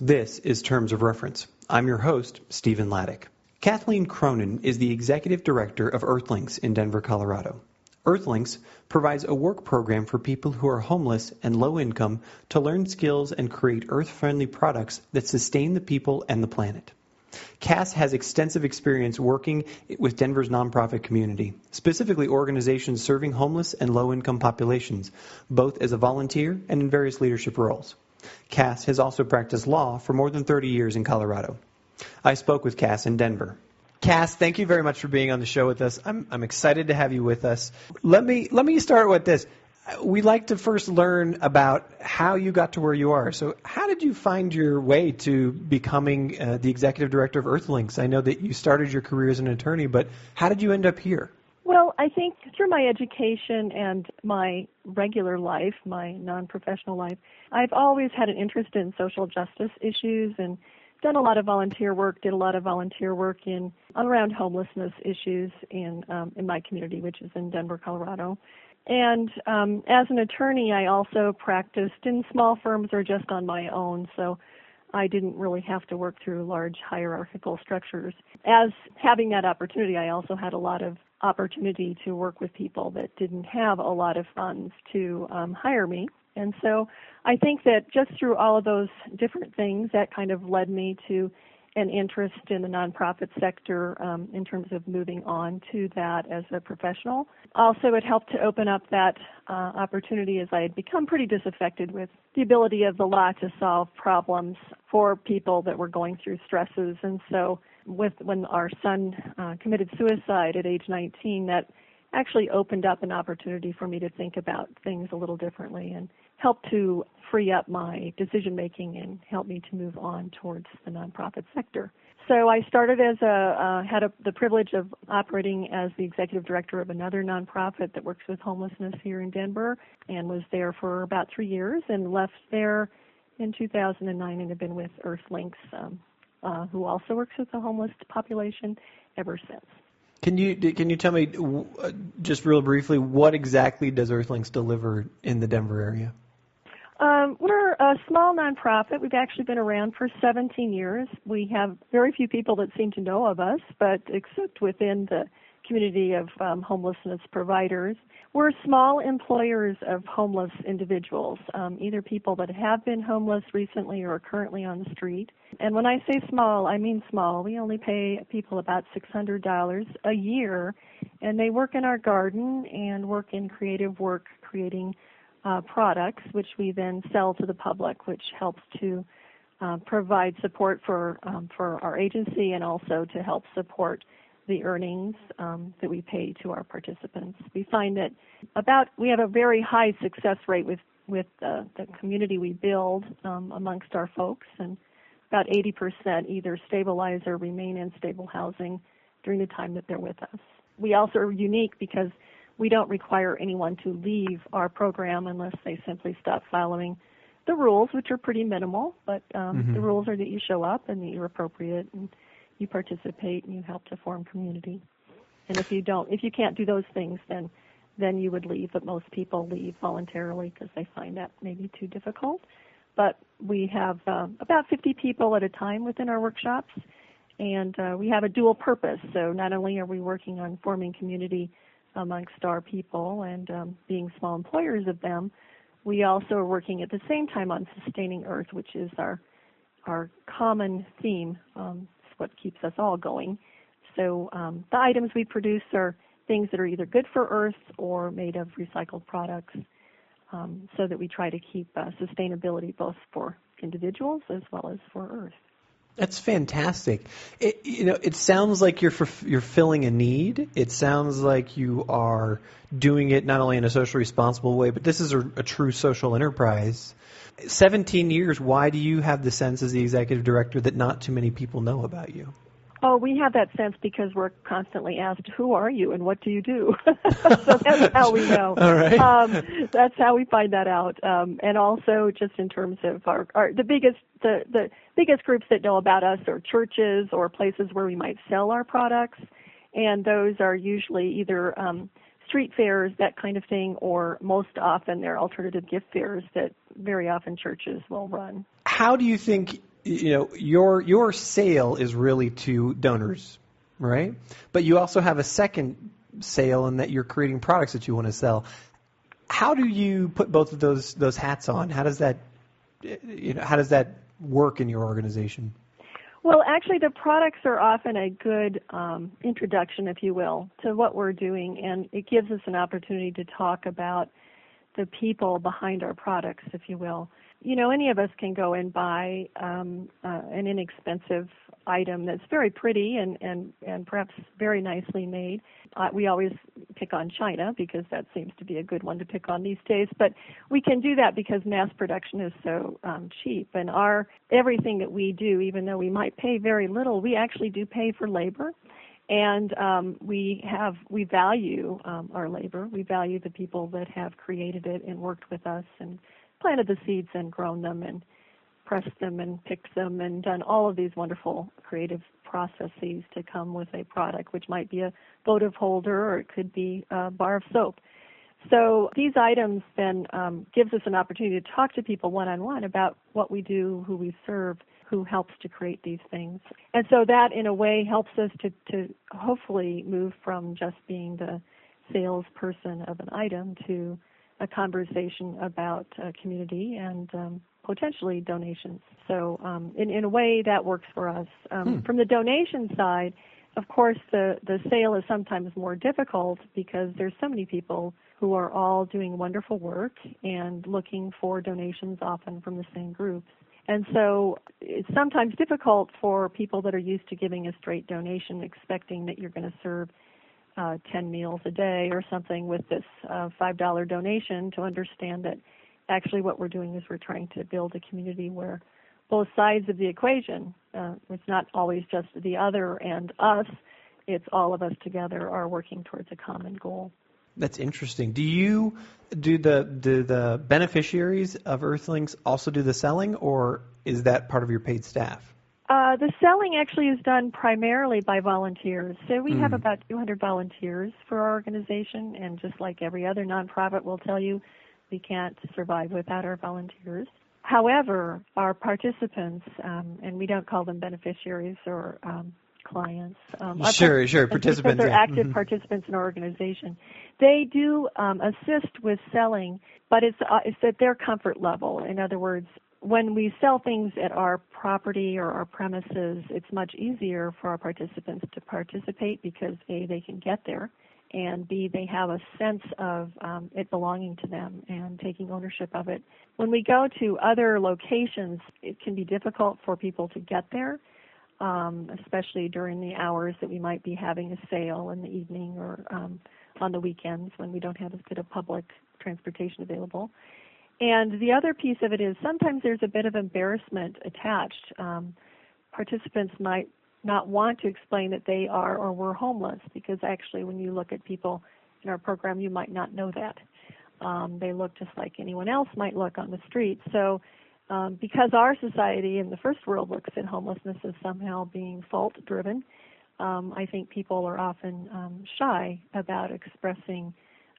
This is Terms of Reference. I'm your host, Stephen Laddick. Kathleen Cronan is the Executive Director of Earthlinks in Denver, Colorado. Earthlinks provides a work program for people who are homeless and low income to learn skills and create earth-friendly products that sustain the people and the planet. Cass has extensive experience working with Denver's nonprofit community, specifically organizations serving homeless and low-income populations, both as a volunteer and in various leadership roles. Cass has also practiced law for more than 30 years in Colorado. I spoke with Cass in Denver. Cass, thank you very much for being on the show with us. I'm excited to have you with us. Let me start with this. We like to first learn about how you got to where you are. So how did you find your way to becoming the executive director of Earthlinks? I know that you started your career as an attorney, but how did you end up here? Well, I think through my education and my regular life, my non-professional life, I've always had an interest in social justice issues and done a lot of volunteer work, did a lot of volunteer work around homelessness issues in my community, which is in Denver, Colorado. And as an attorney, I also practiced in small firms or just on my own, so I didn't really have to work through large hierarchical structures. As having that opportunity, I also had a lot of opportunity to work with people that didn't have a lot of funds to hire me. And so I think that just through all of those different things, that kind of led me to an interest in the nonprofit sector in terms of moving on to that as a professional. Also, it helped to open up that opportunity as I had become pretty disaffected with the ability of the law to solve problems for people that were going through stresses. And so when our son committed suicide at age 19, that actually opened up an opportunity for me to think about things a little differently and helped to free up my decision-making and help me to move on towards the nonprofit sector. So I started as had the privilege of operating as the executive director of another nonprofit that works with homelessness here in Denver, and was there for about 3 years and left there in 2009 and have been with Earthlinks, who also works with the homeless population ever since. Can you tell me just real briefly what exactly does Earthlinks deliver in the Denver area? We're a small nonprofit. We've actually been around for 17 years. We have very few people that seem to know of us, but except within the community of homelessness providers. We're small employers of homeless individuals, either people that have been homeless recently or are currently on the street. And when I say small, I mean small. We only pay people about $600 a year, and they work in our garden and work in creative work, creating products, which we then sell to the public, which helps to provide support for our agency and also to help support the earnings that we pay to our participants. We find that we have a very high success rate with the community we build amongst our folks, and about 80% either stabilize or remain in stable housing during the time that they're with us. We also are unique because we don't require anyone to leave our program unless they simply stop following the rules, which are pretty minimal, but the rules are that you show up and that you're appropriate and you participate and you help to form community. And if you can't do those things, then you would leave, but most people leave voluntarily because they find that maybe too difficult. But we have about 50 people at a time within our workshops, and we have a dual purpose. So not only are we working on forming community amongst our people and being small employers of them, we also are working at the same time on sustaining Earth, which is our common theme. It's what keeps us all going. So the items we produce are things that are either good for Earth or made of recycled products, so that we try to keep sustainability both for individuals as well as for Earth. That's fantastic. It sounds like you're filling a need. It sounds like you are doing it not only in a socially responsible way, but this is a true social enterprise. 17 years, why do you have the sense as the executive director that not too many people know about you? Oh, we have that sense because we're constantly asked, who are you and what do you do? So that's how we know. All right. That's how we find that out. And also just in terms of the biggest groups that know about us are churches or places where we might sell our products. And those are usually either street fairs, that kind of thing, or most often they're alternative gift fairs that very often churches will run. How do you think your sale is really to donors, right? But you also have a second sale in that you're creating products that you want to sell. How do you put both of those hats on? How does that work in your organization? Well, actually, the products are often a good introduction, if you will, to what we're doing, and it gives us an opportunity to talk about the people behind our products, if you will. Any of us can go and buy an inexpensive item that's very pretty and perhaps very nicely made. We always pick on China because that seems to be a good one to pick on these days, but we can do that because mass production is so cheap. And everything that we do, even though we might pay very little, we actually do pay for labor. And we value our labor. We value the people that have created it and worked with us and planted the seeds and grown them and pressed them and picked them and done all of these wonderful creative processes to come with a product, which might be a votive holder or it could be a bar of soap. So these items then gives us an opportunity to talk to people one-on-one about what we do, who we serve, who helps to create these things. And so that, in a way, helps us to hopefully move from just being the salesperson of an item to a conversation about community and potentially donations. So in a way, that works for us. From the donation side, of course, the sale is sometimes more difficult because there's so many people who are all doing wonderful work and looking for donations, often from the same groups. And so it's sometimes difficult for people that are used to giving a straight donation, expecting that you're going to serve 10 meals a day or something with this $5 donation, to understand that actually what we're doing is we're trying to build a community where both sides of the equation, it's not always just the other and us, it's all of us together are working towards a common goal. That's interesting. Do the beneficiaries of Earthlinks also do the selling, or is that part of your paid staff? The selling actually is done primarily by volunteers. So we have about 200 volunteers for our organization, and just like every other nonprofit will tell you, we can't survive without our volunteers. However, our participants, and we don't call them beneficiaries or clients. Sure, participants. Because they're active participants in our organization. They do assist with selling, but it's at their comfort level. In other words, when we sell things at our property or our premises, it's much easier for our participants to participate because A, they can get there, and B, they have a sense of it belonging to them and taking ownership of it. When we go to other locations, it can be difficult for people to get there, especially during the hours that we might be having a sale in the evening or on the weekends when we don't have as good a public transportation available. And the other piece of it is sometimes there's a bit of embarrassment attached. Participants might not want to explain that they are or were homeless, because actually when you look at people in our program, you might not know that. They look just like anyone else might look on the street. So because our society in the first world looks at homelessness as somehow being fault-driven, I think people are often shy about expressing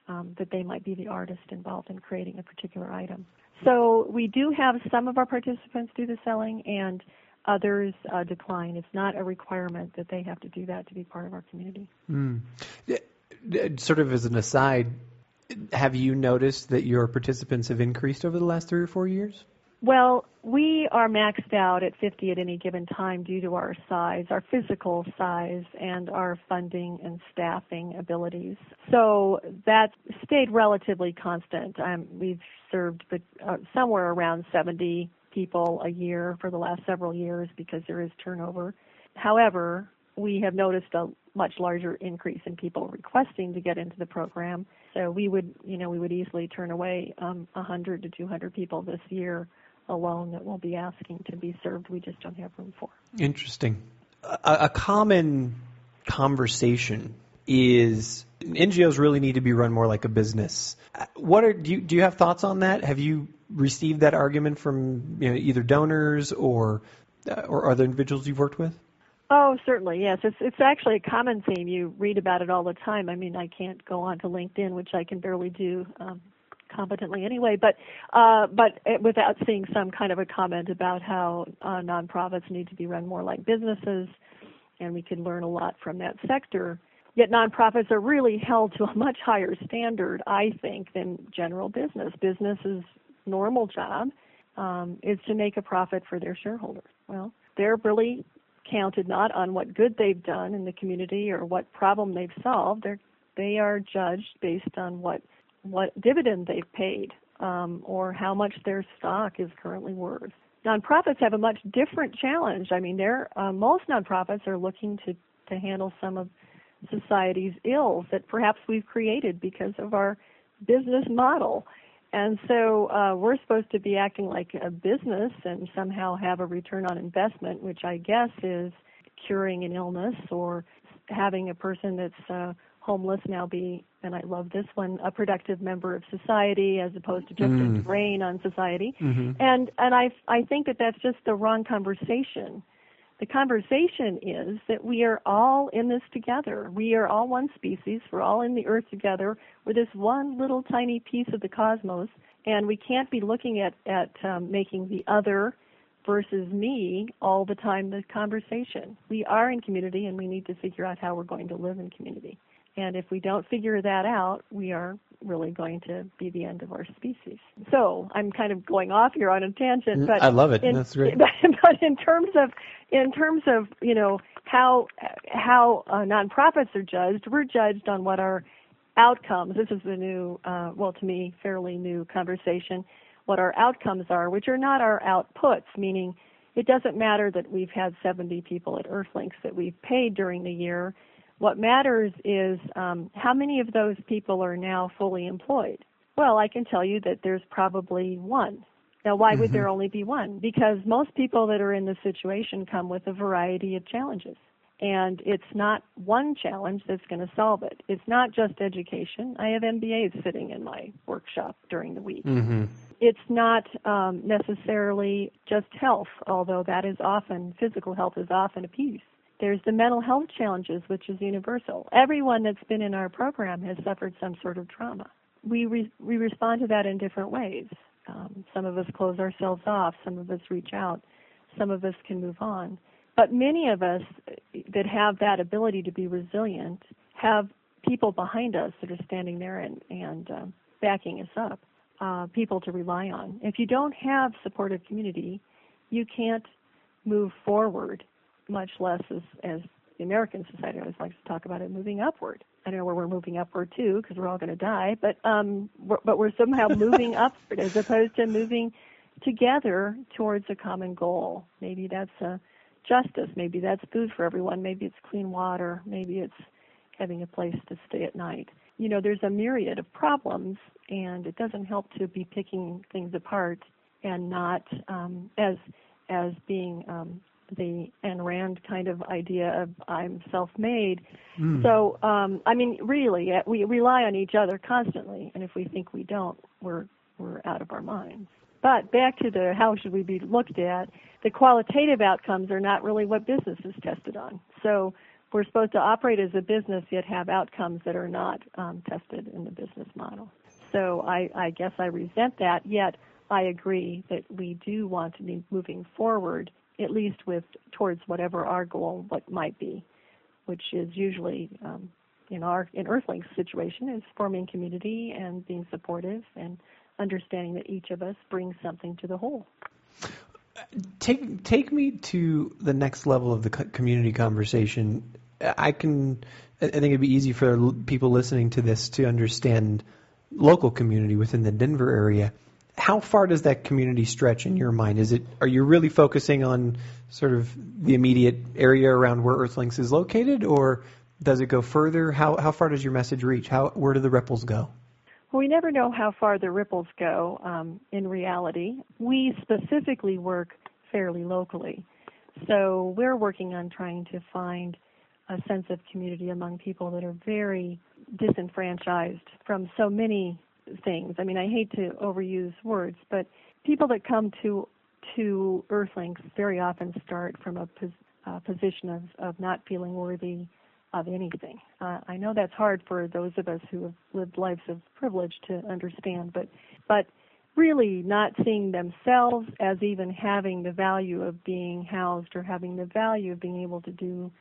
that they might be the artist involved in creating a particular item. So we do have some of our participants do the selling, and others decline. It's not a requirement that they have to do that to be part of our community. Sort of as an aside, have you noticed that your participants have increased over the last 3 or 4 years? Well, we are maxed out at 50 at any given time due to our size, our physical size, and our funding and staffing abilities. So that stayed relatively constant. We've served somewhere around 70 people a year for the last several years because there is turnover. However, we have noticed a much larger increase in people requesting to get into the program. So we would easily turn away 100 to 200 people this year alone that will be asking to be served. We just don't have room for. Interesting. A common conversation is NGOs really need to be run more like a business. Do you have thoughts on that? Have you received that argument from either donors or other individuals you've worked with? Oh, certainly, yes. It's actually a common theme. You read about it all the time. I mean, I can't go on to LinkedIn, which I can barely do competently anyway, but without seeing some kind of a comment about how nonprofits need to be run more like businesses, and we can learn a lot from that sector. Yet nonprofits are really held to a much higher standard, I think, than general business. Business's normal job is to make a profit for their shareholders. Well, they're really counted not on what good they've done in the community or what problem they've solved. They are judged based on what dividend they've paid or how much their stock is currently worth. Nonprofits have a much different challenge. I mean, most nonprofits are looking to handle some of society's ills that perhaps we've created because of our business model. And so we're supposed to be acting like a business and somehow have a return on investment, which I guess is curing an illness or having a person that's homeless now be, and I love this one, a productive member of society as opposed to just a drain on society. Mm-hmm. And I think that that's just the wrong conversation. The conversation is that we are all in this together. We are all one species. We're all in the earth together. We're this one little tiny piece of the cosmos, and we can't be looking at making the other versus me all the time the conversation. We are in community, and we need to figure out how we're going to live in community. And if we don't figure that out, we are really going to be the end of our species. So I'm kind of going off here on a tangent, but I love it. That's great. But in terms of how nonprofits are judged, we're judged on what our outcomes. This is the new, to me, fairly new conversation. What our outcomes are, which are not our outputs, meaning it doesn't matter that we've had 70 people at Earthlinks that we've paid during the year. What matters is how many of those people are now fully employed. Well, I can tell you that there's probably one. Now, why would there only be one? Because most people that are in this situation come with a variety of challenges. And it's not one challenge that's going to solve it. It's not just education. I have MBAs sitting in my workshop during the week. Mm-hmm. It's not necessarily just health, although that is often, physical health is often a piece. There's the mental health challenges, which is universal. Everyone that's been in our program has suffered some sort of trauma. We respond to that in different ways. Some of us close ourselves off. Some of us reach out. Some of us can move on. But many of us that have that ability to be resilient have people behind us that are standing there and backing us up, people to rely on. If you don't have supportive community, you can't move forward, much less as the American society always likes to talk about it, moving upward. I don't know where we're moving upward to because we're all going to die, but we're somehow moving upward as opposed to moving together towards a common goal. Maybe that's justice. Maybe that's food for everyone. Maybe it's clean water. Maybe it's having a place to stay at night. You know, there's a myriad of problems, and it doesn't help to be picking things apart and not as being the Ayn Rand kind of idea of I'm self-made. So, really, we rely on each other constantly, and if we think we don't, we're out of our minds. But back to the how should we be looked at, the qualitative outcomes are not really what business is tested on. So we're supposed to operate as a business yet have outcomes that are not tested in the business model. So I guess I resent that, yet I agree that we do want to be moving forward at least towards whatever our goal might be, which is usually in Earthlink's situation is forming community and being supportive and understanding that each of us brings something to the whole. Take me to the next level of the community conversation. I think it'd be easy for people listening to this to understand local community within the Denver area. How far does that community stretch in your mind? Are you really focusing on sort of the immediate area around where Earthlinks is located, or does it go further? How far does your message reach? Where do the ripples go? Well, we never know how far the ripples go in reality. We specifically work fairly locally. So we're working on trying to find a sense of community among people that are very disenfranchised from so many things. I mean, I hate to overuse words, but people that come to Earthlinks very often start from a position of not feeling worthy, of anything. I know that's hard for those of us who have lived lives of privilege to understand, but really not seeing themselves as even having the value of being housed or having the value of being able to do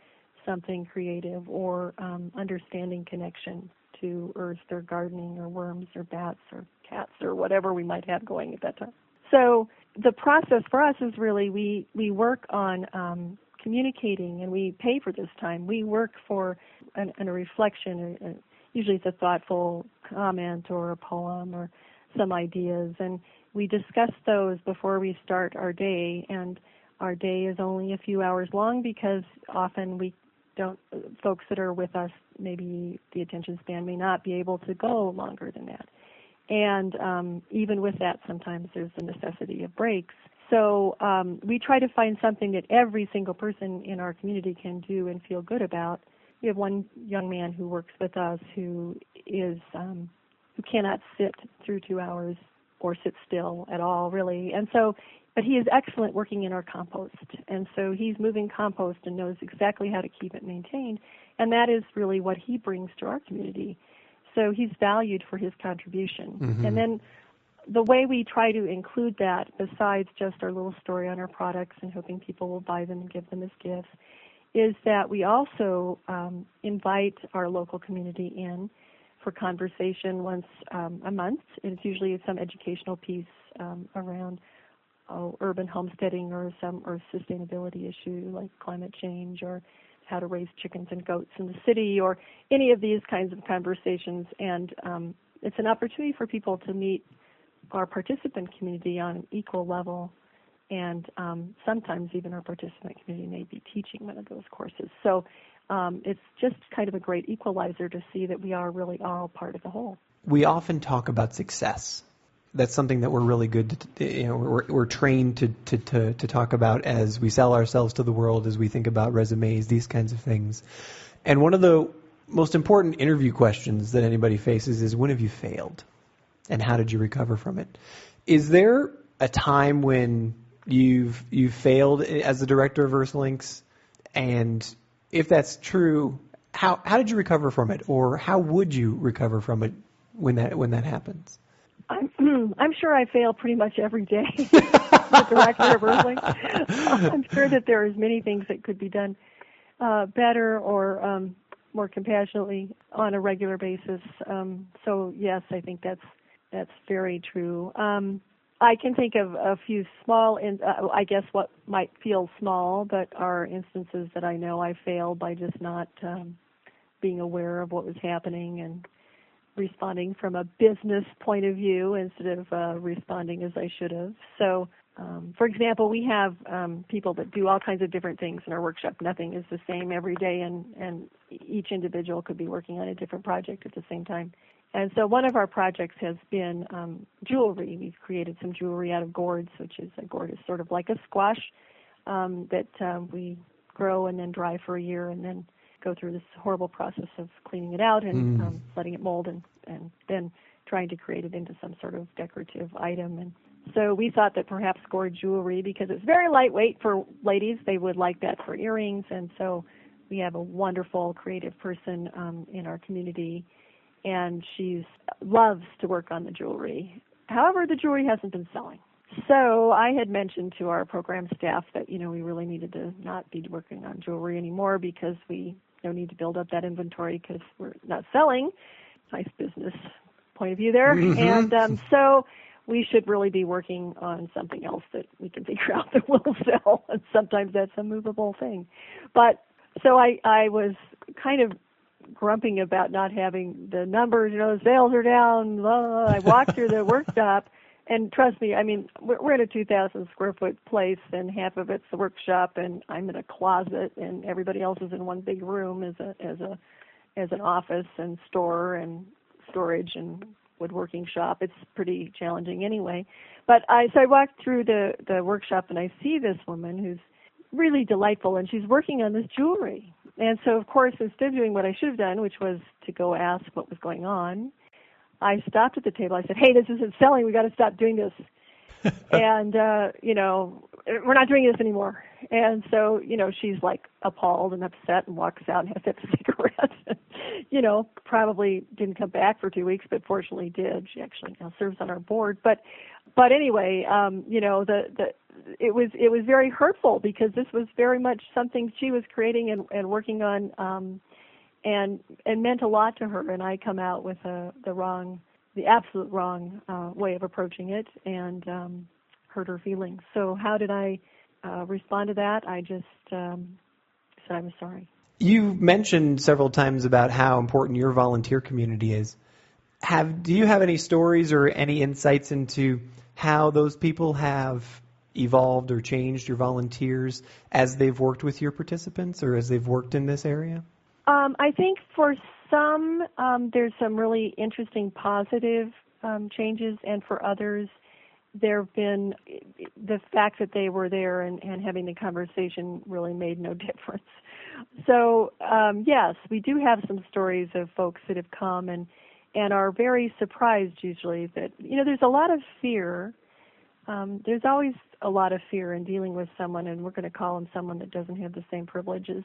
something creative or understanding connection to earth or gardening or worms or bats or cats or whatever we might have going at that time. So the process for us is really we work on communicating, and we pay for this time. We work for a reflection. Usually it's a thoughtful comment or a poem or some ideas, and we discuss those before we start our day. And our day is only a few hours long because often folks that are with us, maybe the attention span may not be able to go longer than that. And even with that, sometimes there's the necessity of breaks. So we try to find something that every single person in our community can do and feel good about. We have one young man who works with us who cannot sit through 2 hours or sit still at all, really. And so, but he is excellent working in our compost. And so he's moving compost and knows exactly how to keep it maintained. And that is really what he brings to our community. So he's valued for his contribution. Mm-hmm. And then the way we try to include that, besides just our little story on our products and hoping people will buy them and give them as gifts, is that we also invite our local community in for conversation once a month. And it's usually some educational piece around urban homesteading or some earth sustainability issue like climate change or how to raise chickens and goats in the city or any of these kinds of conversations. And it's an opportunity for people to meet our participant community on an equal level, and sometimes even our participant community may be teaching one of those courses. So it's just kind of a great equalizer to see that we are really all part of the whole. We often talk about success. That's something that we're really good to, we're trained to talk about as we sell ourselves to the world, as we think about resumes, these kinds of things. And one of the most important interview questions that anybody faces is, when have you failed? And how did you recover from it? Is there a time when you've failed as the director of Earthlinks? And if that's true, how did you recover from it? Or how would you recover from it when that happens? I'm sure I fail pretty much every day as the director of Earthlinks. I'm sure that there is many things that could be done better or more compassionately on a regular basis. So yes, I think that's very true. I can think of a few small, I guess what might feel small, but are instances that I know I failed by just not being aware of what was happening and responding from a business point of view instead of responding as I should have. So, for example, we have people that do all kinds of different things in our workshop. Nothing is the same every day, and each individual could be working on a different project at the same time. And so one of our projects has been jewelry. We've created some jewelry out of gourds, which is a gourd is sort of like a squash that we grow and then dry for a year and then go through this horrible process of cleaning it out and letting it mold and then trying to create it into some sort of decorative item. And so we thought that perhaps gourd jewelry, because it's very lightweight for ladies, they would like that for earrings. And so we have a wonderful creative person in our community, and she loves to work on the jewelry. However, the jewelry hasn't been selling. So I had mentioned to our program staff that, we really needed to not be working on jewelry anymore because we don't need to build up that inventory because we're not selling. Nice business point of view there. Mm-hmm. And so we should really be working on something else that we can figure out that will sell. And sometimes that's a movable thing. But so I was kind of grumping about not having the numbers, sales are down. Blah. I walked through the workshop, and trust me, we're in a 2,000 square foot place, and half of it's the workshop, and I'm in a closet, and everybody else is in one big room as an office and store and storage and woodworking shop. It's pretty challenging anyway. But so I walked through the workshop, and I see this woman who's really delightful, and she's working on this jewelry. And so, of course, instead of doing what I should have done, which was to go ask what was going on, I stopped at the table. I said, "Hey, this isn't selling. We got to stop doing this." And we're not doing this anymore. And so, she's like appalled and upset and walks out and has to have a cigarette. Probably didn't come back for 2 weeks, but fortunately did. She actually now serves on our board. But anyway, it was very hurtful because this was very much something she was creating and working on, and meant a lot to her. And I come out with the absolute wrong way of approaching it and hurt her feelings. So how did I respond to that? I just said I'm sorry. You mentioned several times about how important your volunteer community is. Do you have any stories or any insights into how those people have evolved or changed, your volunteers, as they've worked with your participants or as they've worked in this area? I think for some, there's some really interesting positive changes, and for others, there have been the fact that they were there and having the conversation really made no difference. So, yes, we do have some stories of folks that have come and are very surprised usually that, there's a lot of fear. There's always a lot of fear in dealing with someone, and we're going to call them someone that doesn't have the same privileges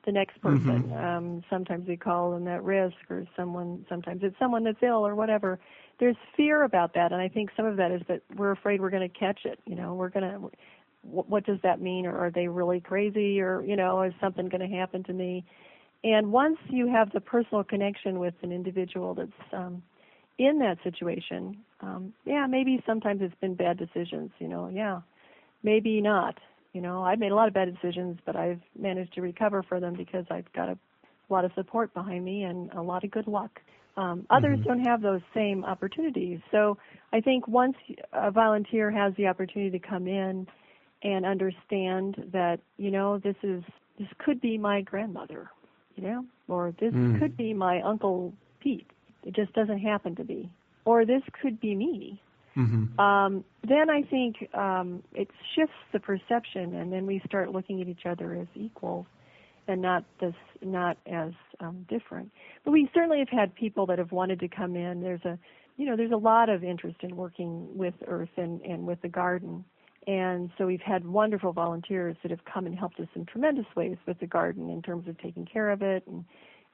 the next person. Mm-hmm. Sometimes we call them at risk, or sometimes it's someone that's ill or whatever. There's fear about that, and I think some of that is that we're afraid we're going to catch it. What does that mean? Or are they really crazy? Or, is something going to happen to me? And once you have the personal connection with an individual that's in that situation, maybe sometimes it's been bad decisions, maybe not. I've made a lot of bad decisions, but I've managed to recover from them because I've got a lot of support behind me and a lot of good luck. Others don't have those same opportunities. So I think once a volunteer has the opportunity to come in and understand that, this could be my grandmother, or this could be my Uncle Pete. It just doesn't happen to be. Or this could be me. Mm-hmm. Then I think it shifts the perception, and then we start looking at each other as equals and not as different. But we certainly have had people that have wanted to come in. There's a lot of interest in working with Earth and with the garden. And so we've had wonderful volunteers that have come and helped us in tremendous ways with the garden in terms of taking care of it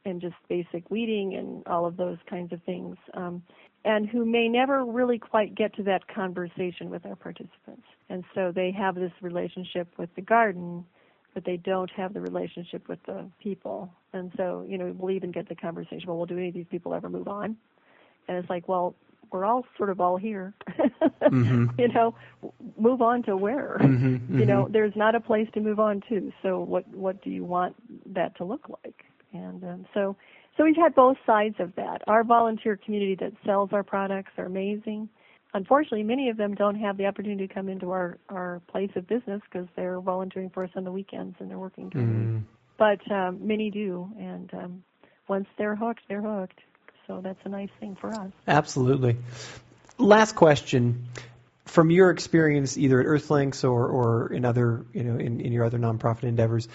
and just basic weeding and all of those kinds of things, and who may never really quite get to that conversation with our participants. And so they have this relationship with the garden, but they don't have the relationship with the people. And so, we'll even get the conversation, well, do any of these people ever move on? And it's like, well, we're all sort of all here. Mm-hmm. Move on to where? Mm-hmm. There's not a place to move on to. So what do you want that to look like? And so we've had both sides of that. Our volunteer community that sells our products are amazing. Unfortunately, many of them don't have the opportunity to come into our place of business because they're volunteering for us on the weekends and they're working during the week. But many do, and once they're hooked, they're hooked. So that's a nice thing for us. Absolutely. Last question. From your experience, either at Earthlinks or in other, in your other nonprofit endeavors,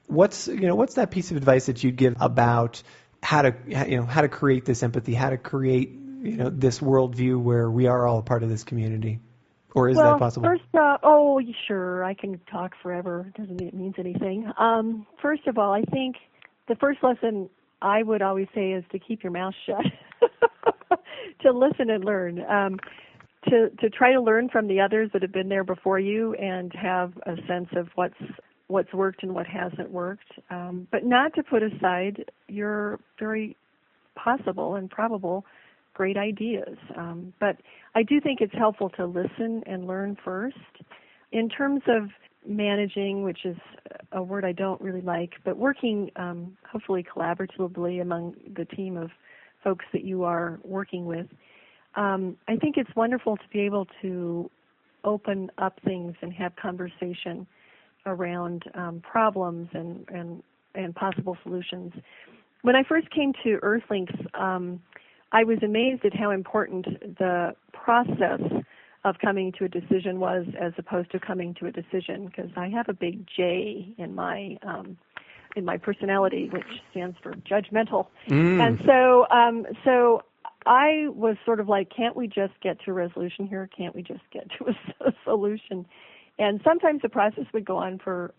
what's that piece of advice that you'd give about how to create this empathy, how to create this worldview where we are all a part of this community, or is that possible? First, sure, I can talk forever. Doesn't mean it means anything. First of all, I think the first lesson I would always say is to keep your mouth shut, to listen and learn, to try to learn from the others that have been there before you and have a sense of what's worked and what hasn't worked, but not to put aside your very possible and probable great ideas. But I do think it's helpful to listen and learn first. In terms of managing, which is a word I don't really like, but working hopefully collaboratively among the team of folks that you are working with, I think it's wonderful to be able to open up things and have conversation around problems and possible solutions. When I first came to Earthlinks, I was amazed at how important the process of coming to a decision was as opposed to coming to a decision, because I have a big J in my personality, which stands for judgmental. And so I was sort of like, can't we just get to a resolution here? Can't we just get to a solution? And sometimes the process would go on for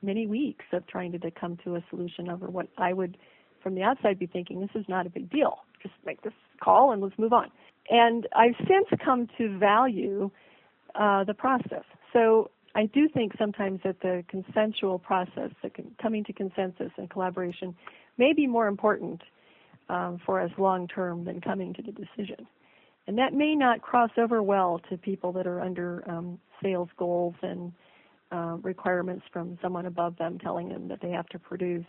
many weeks of trying to come to a solution over what I would, from the outside, be thinking, this is not a big deal. Just make this call and let's move on. And I've since come to value the process. So I do think sometimes that the consensual process, coming to consensus and collaboration, may be more important for us long-term than coming to the decision. And that may not cross over well to people that are under sales goals and requirements from someone above them telling them that they have to produce.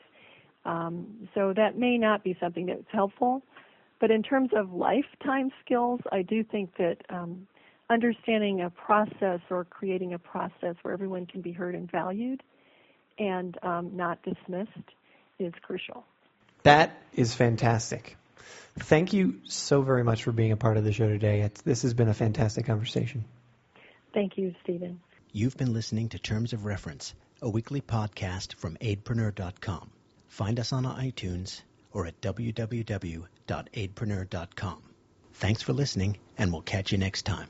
So that may not be something that's helpful. But in terms of lifetime skills, I do think that understanding a process or creating a process where everyone can be heard and valued and not dismissed is crucial. That is fantastic. Thank you so very much for being a part of the show today. This has been a fantastic conversation. Thank you, Stephen. You've been listening to Terms of Reference, a weekly podcast from aidpreneur.com. Find us on iTunes or at www.aidpreneur.com. Thanks for listening, and we'll catch you next time.